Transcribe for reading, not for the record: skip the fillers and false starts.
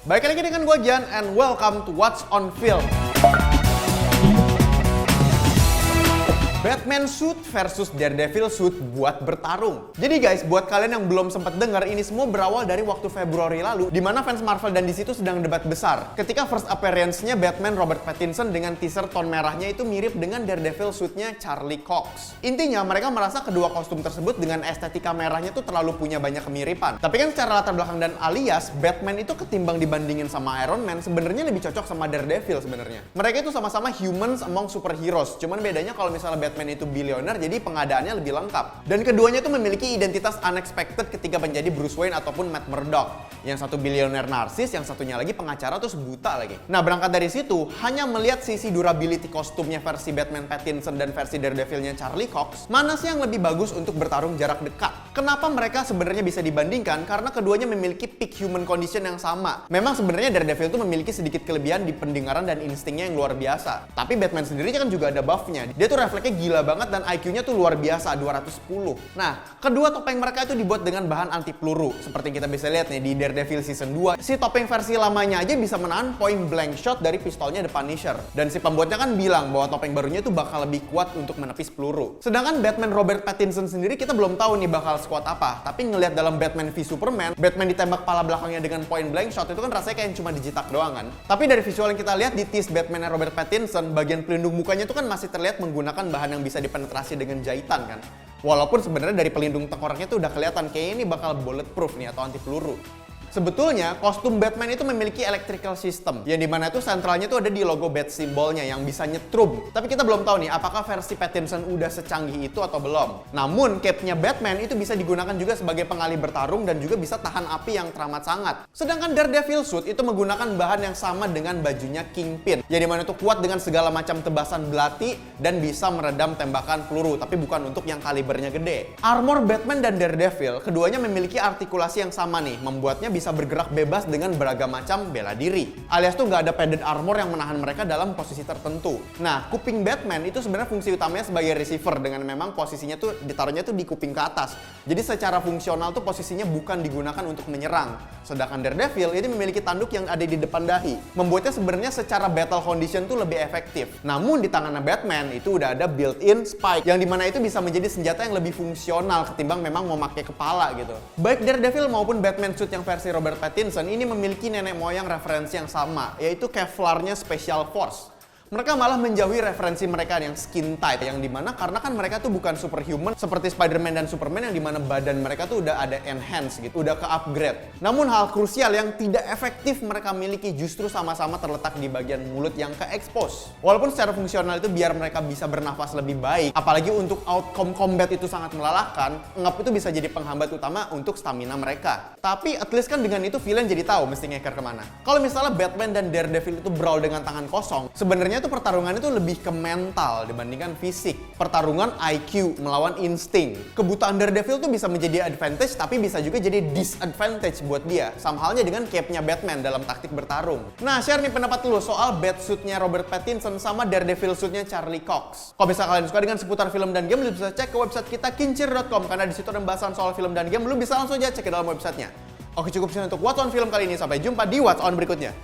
Baik lagi dengan gue Jan and welcome to What's on Film. Batman suit versus Daredevil suit buat bertarung. Jadi guys, buat kalian yang belum sempat dengar, ini semua berawal dari waktu Februari lalu, di mana fans Marvel dan DC itu sedang debat besar. Ketika first appearance-nya Batman Robert Pattinson dengan teaser tone merahnya itu mirip dengan Daredevil suit-nya Charlie Cox. Intinya mereka merasa kedua kostum tersebut dengan estetika merahnya tuh terlalu punya banyak kemiripan. Tapi kan secara latar belakang dan alias, Batman itu ketimbang dibandingin sama Iron Man, sebenarnya lebih cocok sama Daredevil sebenarnya. Mereka itu sama-sama humans among superheroes. Cuman bedanya kalau misalnya Batman itu bilioner, jadi pengadaannya lebih lengkap. Dan keduanya itu memiliki identitas unexpected ketika menjadi Bruce Wayne ataupun Matt Murdock. Yang satu bilioner narsis, yang satunya lagi pengacara terus buta lagi. Nah, berangkat dari situ, hanya melihat sisi durability kostumnya versi Batman Pattinson dan versi Daredevilnya Charlie Cox, mana sih yang lebih bagus untuk bertarung jarak dekat? Kenapa mereka sebenarnya bisa dibandingkan? Karena keduanya memiliki peak human condition yang sama. Memang sebenarnya Daredevil itu memiliki sedikit kelebihan di pendengaran dan instingnya yang luar biasa. Tapi Batman sendiri kan juga ada buffnya. Dia tuh refleksnya gila banget dan IQ-nya tuh luar biasa, 210. Nah, kedua topeng mereka itu dibuat dengan bahan anti peluru. Seperti yang kita bisa lihat nih di Daredevil Season 2, si topeng versi lamanya aja bisa menahan point blank shot dari pistolnya The Punisher. Dan si pembuatnya kan bilang bahwa topeng barunya itu bakal lebih kuat untuk menepis peluru. Sedangkan Batman Robert Pattinson sendiri kita belum tahu nih bakal sekuat apa. Tapi ngelihat dalam Batman v Superman, Batman ditembak kepala belakangnya dengan point blank shot itu kan rasanya kayak cuma dijitak doang kan. Tapi dari visual yang kita lihat di tease Batman Robert Pattinson, bagian pelindung mukanya itu kan masih terlihat menggunakan bahan yang bisa dipenetrasi dengan jahitan kan. Walaupun sebenarnya dari pelindung tengkoraknya tuh udah kelihatan kayaknya ini bakal bulletproof nih atau anti peluru. Sebetulnya, kostum Batman itu memiliki electrical system, yang dimana itu sentralnya itu ada di logo bat simbolnya yang bisa nyetrum. Tapi kita belum tahu nih, apakah versi Pattinson udah secanggih itu atau belum. Namun, cape-nya Batman itu bisa digunakan juga sebagai pengalih bertarung dan juga bisa tahan api yang teramat sangat. Sedangkan Daredevil suit itu menggunakan bahan yang sama dengan bajunya Kingpin, yang dimana itu kuat dengan segala macam tebasan belati dan bisa meredam tembakan peluru, tapi bukan untuk yang kalibernya gede. Armor Batman dan Daredevil, keduanya memiliki artikulasi yang sama nih, membuatnya bisa bergerak bebas dengan beragam macam bela diri. Alias tuh nggak ada padded armor yang menahan mereka dalam posisi tertentu. Nah, kuping Batman itu sebenarnya fungsi utamanya sebagai receiver dengan memang posisinya tuh ditaruhnya tuh di kuping ke atas. Jadi secara fungsional tuh posisinya bukan digunakan untuk menyerang. Sedangkan Daredevil ini memiliki tanduk yang ada di depan dahi, membuatnya sebenarnya secara battle condition tuh lebih efektif. Namun di tangannya Batman itu udah ada built-in spike yang dimana itu bisa menjadi senjata yang lebih fungsional ketimbang memang mau pakai kepala gitu. Baik Daredevil maupun Batman suit yang versi Robert Pattinson ini memiliki nenek moyang referensi yang sama, yaitu Kevlar-nya Special Force. Mereka malah menjauhi referensi mereka yang skin tight, yang dimana karena kan mereka tuh bukan superhuman seperti Spider-Man dan Superman yang dimana badan mereka tuh udah ada enhance gitu, udah ke-upgrade. Namun hal krusial yang tidak efektif mereka miliki justru sama-sama terletak di bagian mulut yang ke-expose. Walaupun secara fungsional itu biar mereka bisa bernafas lebih baik, apalagi untuk outcome combat itu sangat melelahkan, ngap itu bisa jadi penghambat utama untuk stamina mereka. Tapi at least kan dengan itu villain jadi tahu mesti ngeker kemana. Kalau misalnya Batman dan Daredevil itu brawl dengan tangan kosong, sebenarnya itu pertarungan itu lebih ke mental dibandingkan fisik. Pertarungan IQ melawan insting. Kebutaan Daredevil tuh bisa menjadi advantage tapi bisa juga jadi disadvantage buat dia. Sama halnya dengan cape-nya Batman dalam taktik bertarung. Nah, share nih pendapat lu soal Batsuit-nya Robert Pattinson sama Daredevil suit-nya Charlie Cox. Kalau misalnya kalian suka dengan seputar film dan game, lu bisa cek ke website kita kincir.com karena di situ ada pembahasan soal film dan game, lu bisa langsung aja cek ke dalam websitenya. Oke, cukup sekian untuk What's on Film kali ini. Sampai jumpa di What's on berikutnya.